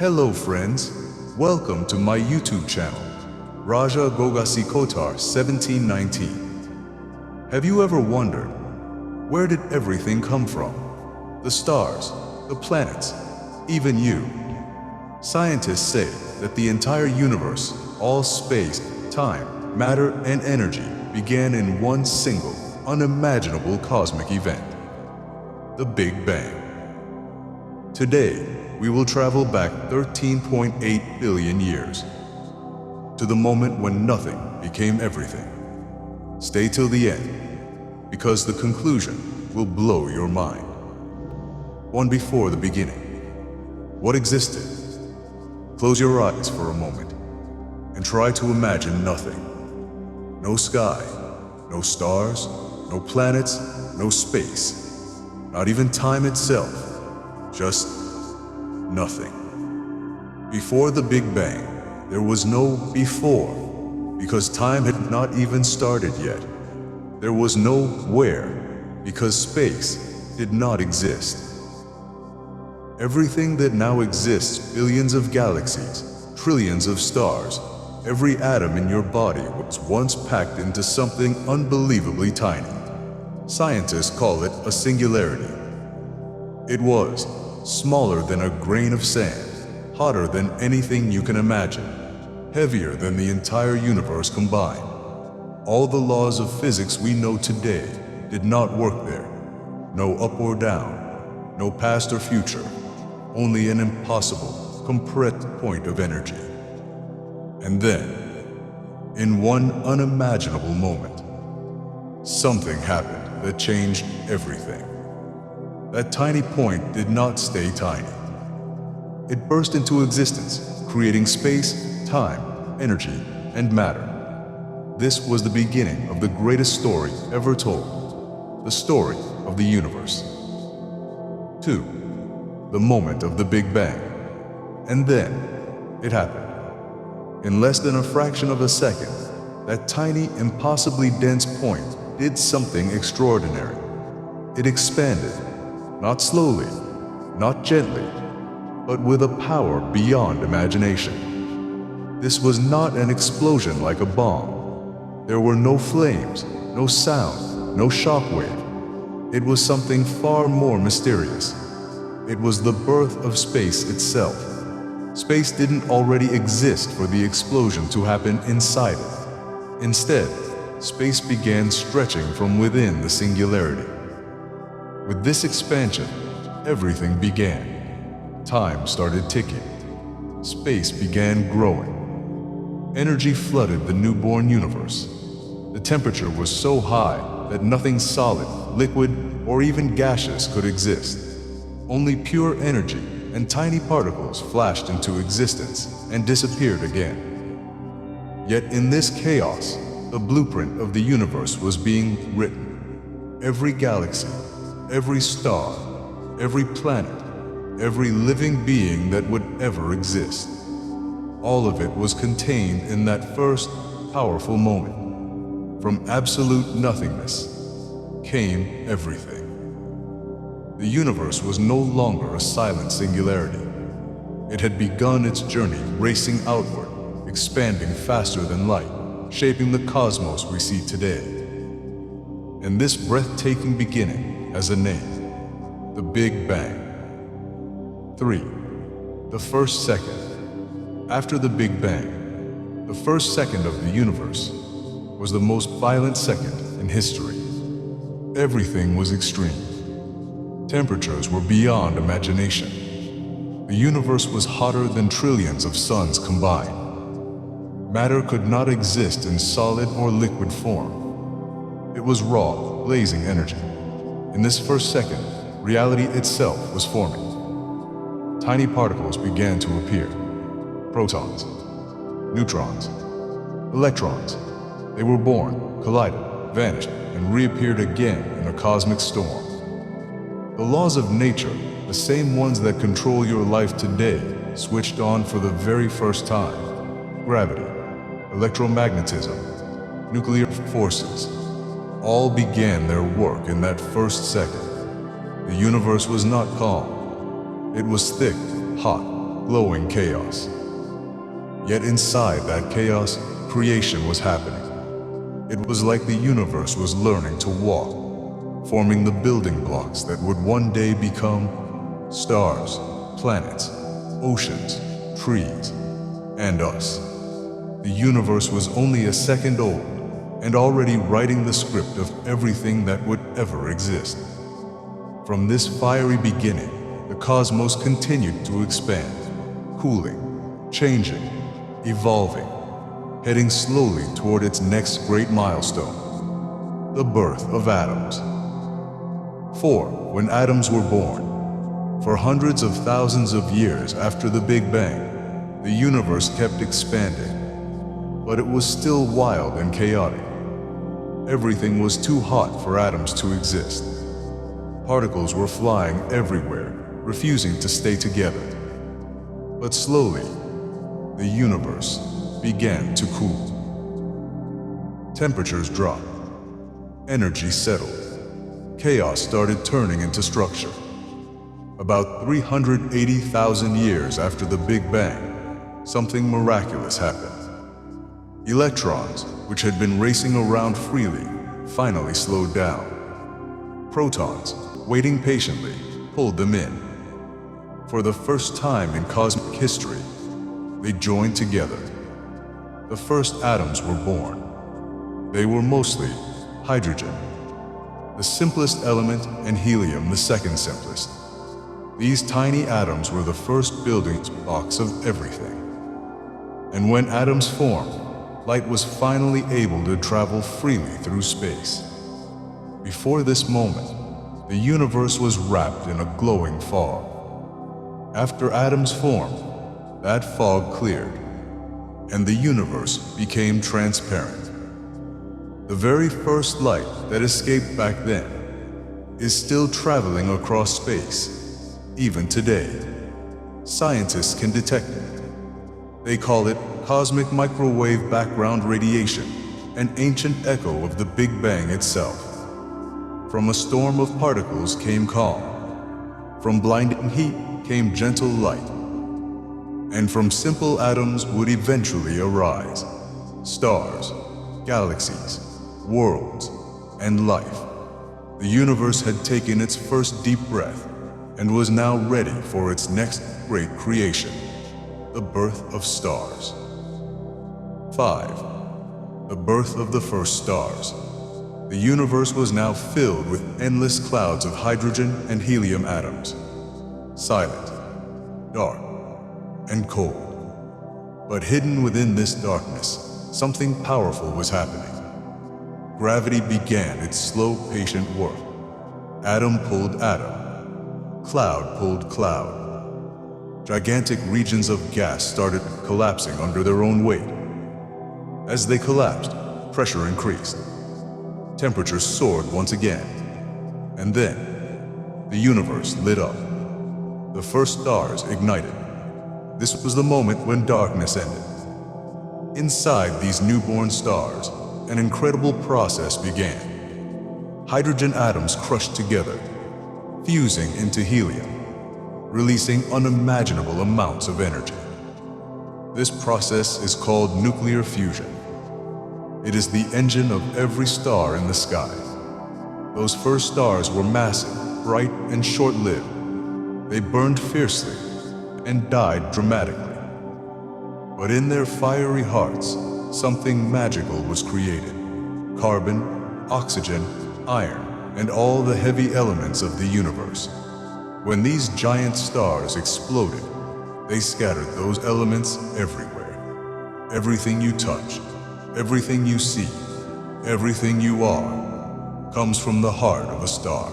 Hello friends, welcome to my YouTube channel, Raja Gogasi Kotar 1719. Have you ever wondered, where did everything come from? The stars, the planets, even you. Scientists say that the entire universe, all space, time, matter, and energy began in one single, unimaginable cosmic event, the Big Bang. Today, we will travel back 13.8 billion years to the moment when nothing became everything. Stay till the end, because the conclusion will blow your mind. One before the beginning. What existed? Close your eyes for a moment and try to imagine nothing. No sky, no stars, no planets, no space, not even time itself, just nothing. Before the Big Bang, there was no before, because time had not even started yet. There was no where, because space did not exist. Everything that now exists, billions of galaxies, trillions of stars, every atom in your body was once packed into something unbelievably tiny. Scientists call it a singularity. It was smaller than a grain of sand, hotter than anything you can imagine, heavier than the entire universe combined. All the laws of physics we know today did not work there. No up or down, no past or future, only an impossible, compressed point of energy. And then, in one unimaginable moment, something happened that changed everything. That tiny point did not stay tiny. It burst into existence, creating space, time, energy, and matter. This was the beginning of the greatest story ever told, the story of the universe. 2. The moment of the Big Bang. And then, it happened. In less than a fraction of a second, that tiny, impossibly dense point did something extraordinary. It expanded. Not slowly, not gently, but with a power beyond imagination. This was not an explosion like a bomb. There were no flames, no sound, no shockwave. It was something far more mysterious. It was the birth of space itself. Space didn't already exist for the explosion to happen inside it. Instead, space began stretching from within the singularity. With this expansion, everything began. Time started ticking. Space began growing. Energy flooded the newborn universe. The temperature was so high that nothing solid, liquid, or even gaseous could exist. Only pure energy and tiny particles flashed into existence and disappeared again. Yet in this chaos, the blueprint of the universe was being written. Every galaxy, every star, every planet, every living being that would ever exist. All of it was contained in that first powerful moment. From absolute nothingness came everything. The universe was no longer a silent singularity. It had begun its journey racing outward, expanding faster than light, shaping the cosmos we see today. And this breathtaking beginning has a name, the Big Bang. 3. The first second. After the Big Bang, the first second of the universe was the most violent second in history. Everything was extreme. Temperatures were beyond imagination. The universe was hotter than trillions of suns combined. Matter could not exist in solid or liquid form. It was raw, blazing energy. In this first second, reality itself was forming. Tiny particles began to appear. Protons, neutrons, electrons. They were born, collided, vanished, and reappeared again in a cosmic storm. The laws of nature, the same ones that control your life today, switched on for the very first time. Gravity, electromagnetism, nuclear forces, all began their work in that first second. The universe was not calm. It was thick, hot, glowing chaos. Yet inside that chaos, creation was happening. It was like the universe was learning to walk, forming the building blocks that would one day become stars, planets, oceans, trees, and us. The universe was only a second old and already writing the script of everything that would ever exist. From this fiery beginning, the cosmos continued to expand, cooling, changing, evolving, heading slowly toward its next great milestone, the birth of atoms. For when atoms were born, for hundreds of thousands of years after the Big Bang, the universe kept expanding, but it was still wild and chaotic. Everything was too hot for atoms to exist. Particles were flying everywhere, refusing to stay together. But slowly, the universe began to cool. Temperatures dropped. Energy settled. Chaos started turning into structure. About 380,000 years after the Big Bang, something miraculous happened. Electrons, which had been racing around freely, finally slowed down. Protons, waiting patiently, pulled them in. For the first time in cosmic history, they joined together. The first atoms were born. They were mostly hydrogen, the simplest element, and helium, the second simplest. These tiny atoms were the first building blocks of everything. And when atoms formed, light was finally able to travel freely through space. Before this moment, the universe was wrapped in a glowing fog. After atoms formed, that fog cleared, and the universe became transparent. The very first light that escaped back then is still traveling across space, even today. Scientists can detect it. They call it cosmic microwave background radiation, an ancient echo of the Big Bang itself. From a storm of particles came calm. From blinding heat came gentle light. And from simple atoms would eventually arise stars, galaxies, worlds, and life. The universe had taken its first deep breath and was now ready for its next great creation, the birth of stars. 5. The birth of the first stars. The universe was now filled with endless clouds of hydrogen and helium atoms. Silent, dark, and cold. But hidden within this darkness, something powerful was happening. Gravity began its slow, patient work. Atom pulled atom. Cloud pulled cloud. Gigantic regions of gas started collapsing under their own weight. As they collapsed, pressure increased. Temperatures soared once again. And then, the universe lit up. The first stars ignited. This was the moment when darkness ended. Inside these newborn stars, an incredible process began. Hydrogen atoms crushed together, fusing into helium, releasing unimaginable amounts of energy. This process is called nuclear fusion. It is the engine of every star in the sky. Those first stars were massive, bright, and short-lived. They burned fiercely and died dramatically. But in their fiery hearts, something magical was created. Carbon, oxygen, iron, and all the heavy elements of the universe. When these giant stars exploded, they scattered those elements everywhere. Everything you touch, everything you see, everything you are, comes from the heart of a star.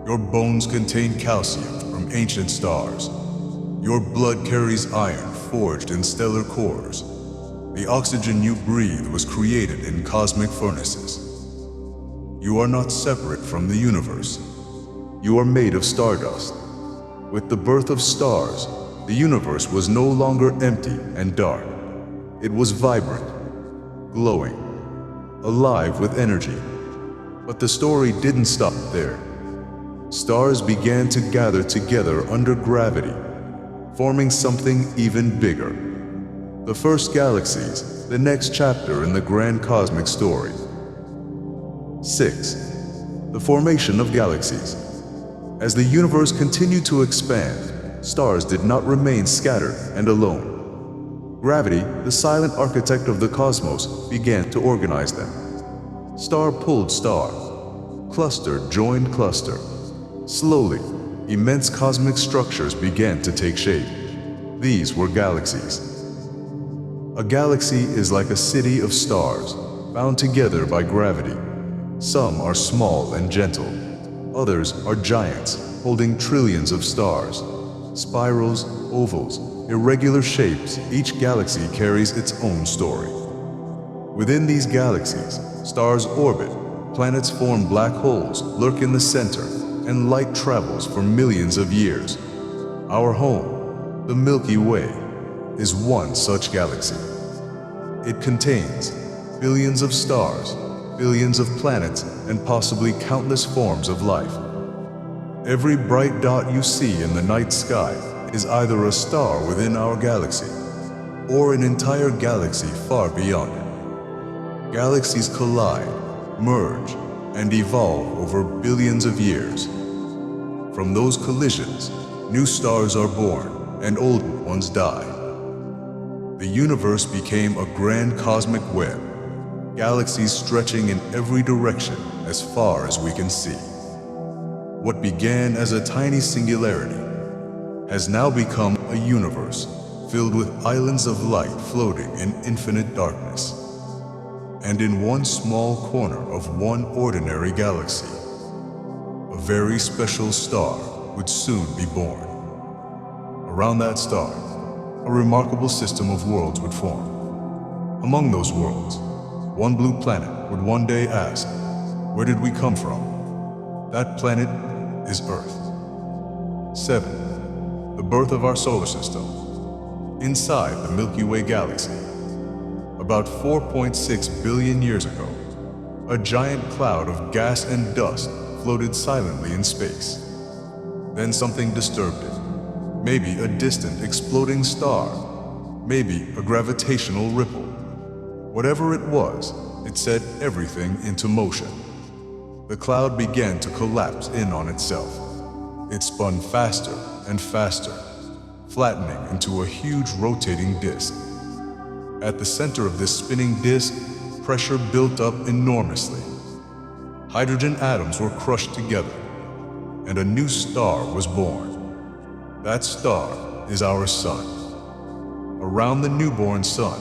Your bones contain calcium from ancient stars. Your blood carries iron forged in stellar cores. The oxygen you breathe was created in cosmic furnaces. You are not separate from the universe. You are made of stardust. With the birth of stars, the universe was no longer empty and dark. It was vibrant, glowing, alive with energy. But the story didn't stop there. Stars began to gather together under gravity, forming something even bigger. The first galaxies, the next chapter in the grand cosmic story. 6. The formation of galaxies. As the universe continued to expand, stars did not remain scattered and alone. Gravity, the silent architect of the cosmos, began to organize them. Star pulled star. Cluster joined cluster. Slowly, immense cosmic structures began to take shape. These were galaxies. A galaxy is like a city of stars, bound together by gravity. Some are small and gentle. Others are giants, holding trillions of stars. Spirals, ovals, irregular shapes, each galaxy carries its own story. Within these galaxies, stars orbit, planets form black holes, lurk in the center, and light travels for millions of years. Our home, the Milky Way, is one such galaxy. It contains billions of stars, billions of planets, and possibly countless forms of life. Every bright dot you see in the night sky is either a star within our galaxy or an entire galaxy far beyond it. Galaxies collide, merge, and evolve over billions of years. From those collisions, new stars are born and old ones die. The universe became a grand cosmic web, galaxies stretching in every direction as far as we can see. What began as a tiny singularity has now become a universe filled with islands of light floating in infinite darkness. And in one small corner of one ordinary galaxy, a very special star would soon be born. Around that star, a remarkable system of worlds would form. Among those worlds, one blue planet would one day ask, "Where did we come from?" That planet is Earth. 7. The birth of our solar system. Inside the Milky Way galaxy, about 4.6 billion years ago, a giant cloud of gas and dust floated silently in space. Then something disturbed it. Maybe a distant exploding star, maybe a gravitational ripple. Whatever it was, it set everything into motion. The cloud began to collapse in on itself. It spun faster and faster, flattening into a huge rotating disk. At the center of this spinning disk, pressure built up enormously. Hydrogen atoms were crushed together, and a new star was born. That star is our sun. Around the newborn sun,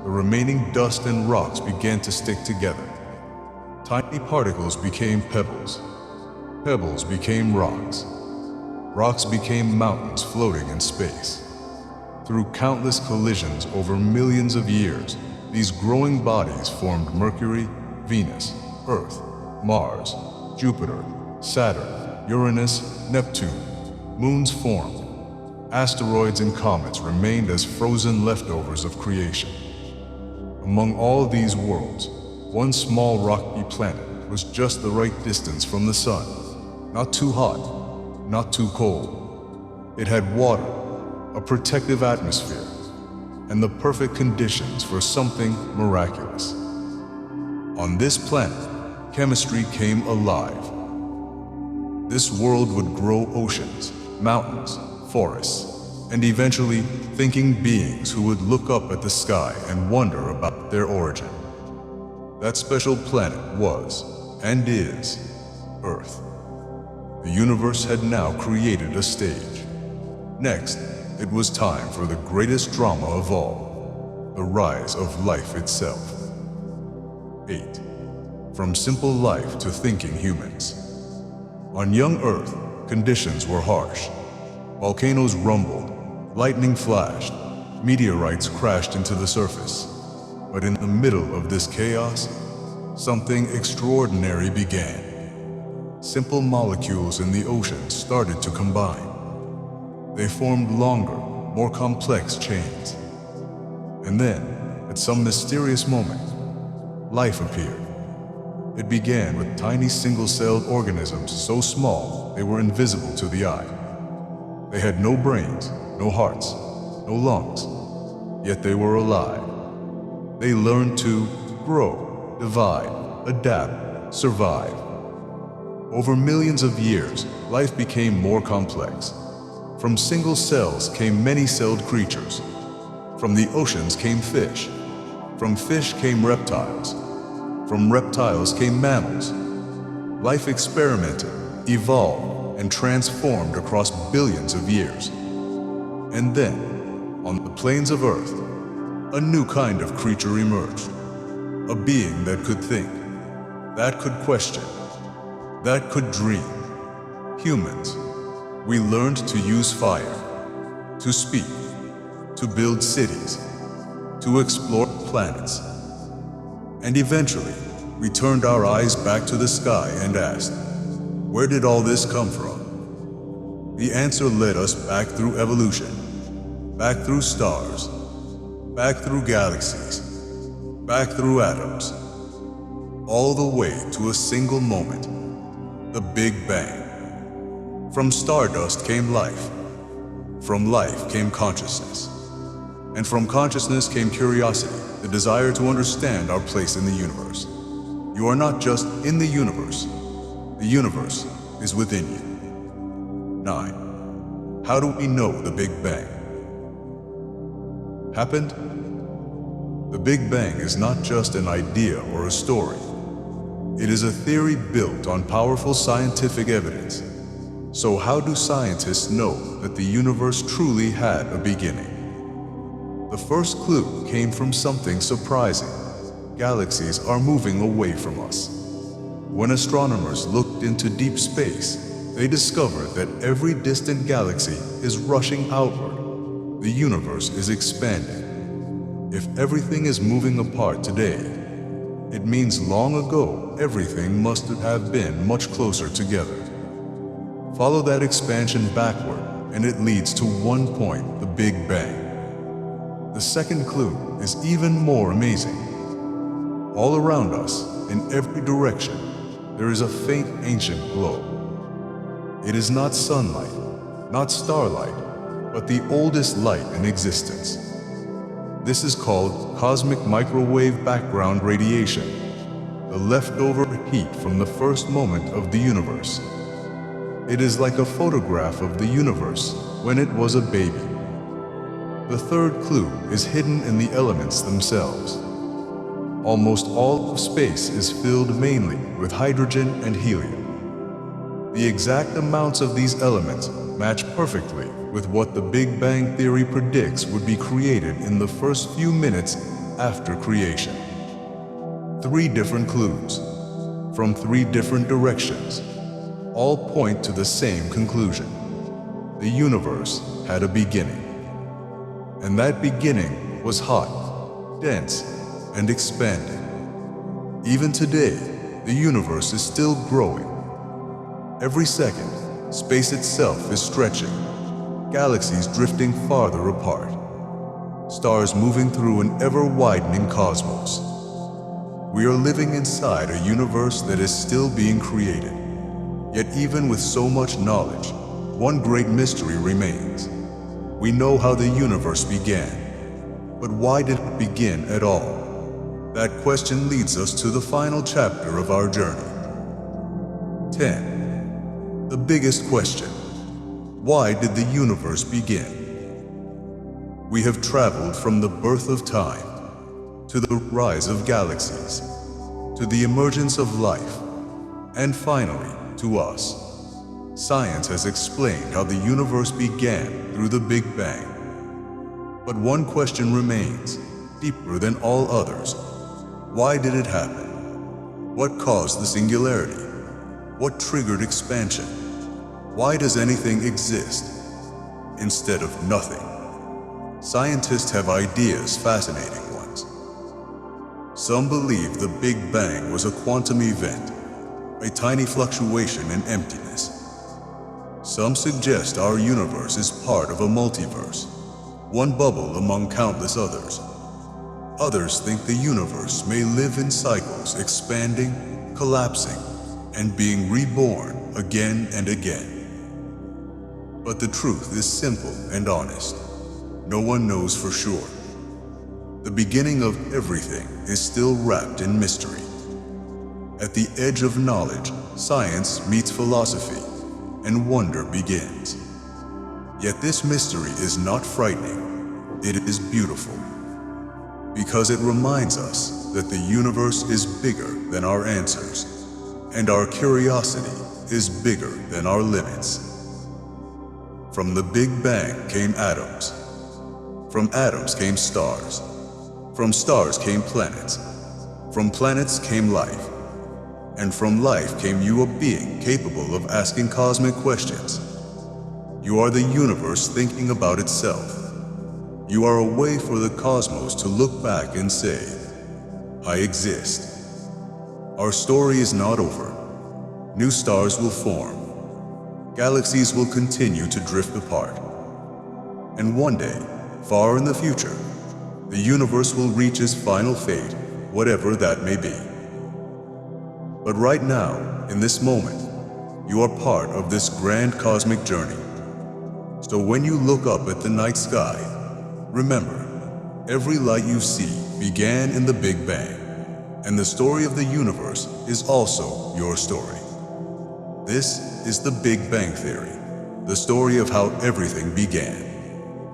the remaining dust and rocks began to stick together. Tiny particles became pebbles. Pebbles became rocks. Rocks became mountains floating in space. Through countless collisions over millions of years, these growing bodies formed Mercury, Venus, Earth, Mars, Jupiter, Saturn, Uranus, Neptune. Moons formed. Asteroids and comets remained as frozen leftovers of creation. Among all these worlds, one small rocky planet was just the right distance from the sun. Not too hot, not too cold. It had water, a protective atmosphere, and the perfect conditions for something miraculous. On this planet, chemistry came alive. This world would grow oceans, mountains, forests, and eventually thinking beings who would look up at the sky and wonder about their origin. That special planet was, and is, Earth. The universe had now created a stage. Next, it was time for the greatest drama of all, the rise of life itself. 8. From simple life to thinking humans. On young Earth, conditions were harsh. Volcanoes rumbled, lightning flashed, meteorites crashed into the surface. But in the middle of this chaos, something extraordinary began. Simple molecules in the ocean started to combine. They formed longer, more complex chains. And then, at some mysterious moment, life appeared. It began with tiny single-celled organisms so small they were invisible to the eye. They had no brains, no hearts, no lungs, yet they were alive. They learned to grow, divide, adapt, survive. Over millions of years, life became more complex. From single cells came many-celled creatures. From the oceans came fish. From fish came reptiles. From reptiles came mammals. Life experimented, evolved, and transformed across billions of years. And then, on the plains of Earth, a new kind of creature emerged. A being that could think, that could question, that could dream. Humans. We learned to use fire, to speak, to build cities, to explore planets. And eventually, we turned our eyes back to the sky and asked, where did all this come from? The answer led us back through evolution, back through stars, back through galaxies, back through atoms, all the way to a single moment, the Big Bang. From stardust came life. From life came consciousness. And from consciousness came curiosity, the desire to understand our place in the universe. You are not just in the universe is within you. 9. How do we know the Big Bang happened? The Big Bang is not just an idea or a story. It is a theory built on powerful scientific evidence. So how do scientists know that the universe truly had a beginning? The first clue came from something surprising. Galaxies are moving away from us. When astronomers looked into deep space, they discovered that every distant galaxy is rushing outward. The universe is expanding. If everything is moving apart today, it means long ago everything must have been much closer together. Follow that expansion backward, and it leads to one point, the Big Bang. The second clue is even more amazing. All around us, in every direction, there is a faint ancient glow. It is not sunlight, not starlight, but the oldest light in existence. This is called cosmic microwave background radiation, the leftover heat from the first moment of the universe. It is like a photograph of the universe when it was a baby. The third clue is hidden in the elements themselves. Almost all of space is filled mainly with hydrogen and helium. The exact amounts of these elements match perfectly with what the Big Bang theory predicts would be created in the first few minutes after creation. 3 different clues, from 3 different directions, all point to the same conclusion. The universe had a beginning. And that beginning was hot, dense, and expanding. Even today, the universe is still growing. Every second, space itself is stretching, galaxies drifting farther apart, stars moving through an ever-widening cosmos. We are living inside a universe that is still being created. Yet even with so much knowledge, one great mystery remains. We know how the universe began, but why did it begin at all? That question leads us to the final chapter of our journey. 10. The biggest question. Why did the universe begin? We have traveled from the birth of time, to the rise of galaxies, to the emergence of life, and finally, to us. Science has explained how the universe began through the Big Bang. But one question remains, deeper than all others. Why did it happen? What caused the singularity? What triggered expansion? Why does anything exist instead of nothing? Scientists have ideas, fascinating ones. Some believe the Big Bang was a quantum event, a tiny fluctuation in emptiness. Some suggest our universe is part of a multiverse, one bubble among countless others. Others think the universe may live in cycles, expanding, collapsing, and being reborn again and again. But the truth is simple and honest. No one knows for sure. The beginning of everything is still wrapped in mystery. At the edge of knowledge, science meets philosophy, and wonder begins. Yet this mystery is not frightening, it is beautiful. Because it reminds us that the universe is bigger than our answers, and our curiosity is bigger than our limits. From the Big Bang came atoms. From atoms came stars. From stars came planets. From planets came life. And from life came you, a being capable of asking cosmic questions. You are the universe thinking about itself. You are a way for the cosmos to look back and say, I exist. Our story is not over. New stars will form. Galaxies will continue to drift apart. And one day, far in the future, the universe will reach its final fate, whatever that may be. But right now, in this moment, you are part of this grand cosmic journey. So when you look up at the night sky, remember, every light you see began in the Big Bang, and the story of the universe is also your story. This is the Big Bang Theory, the story of how everything began,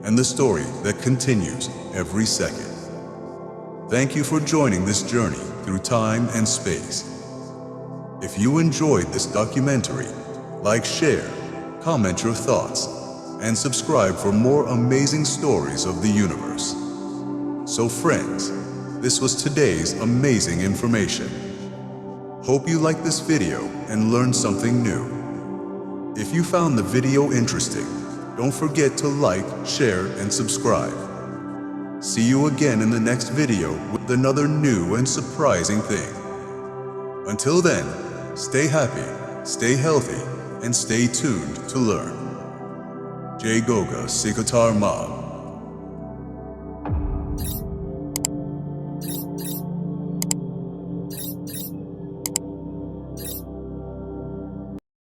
and the story that continues every second. Thank you for joining this journey through time and space. If you enjoyed this documentary, like, share, comment your thoughts, and subscribe for more amazing stories of the universe. So friends, this was today's amazing information. Hope you liked this video and learned something new. If you found the video interesting, don't forget to like, share, and subscribe. See you again in the next video with another new and surprising thing. Until then, stay happy, stay healthy, and stay tuned to learn. Jai Goga Sikatar Ma.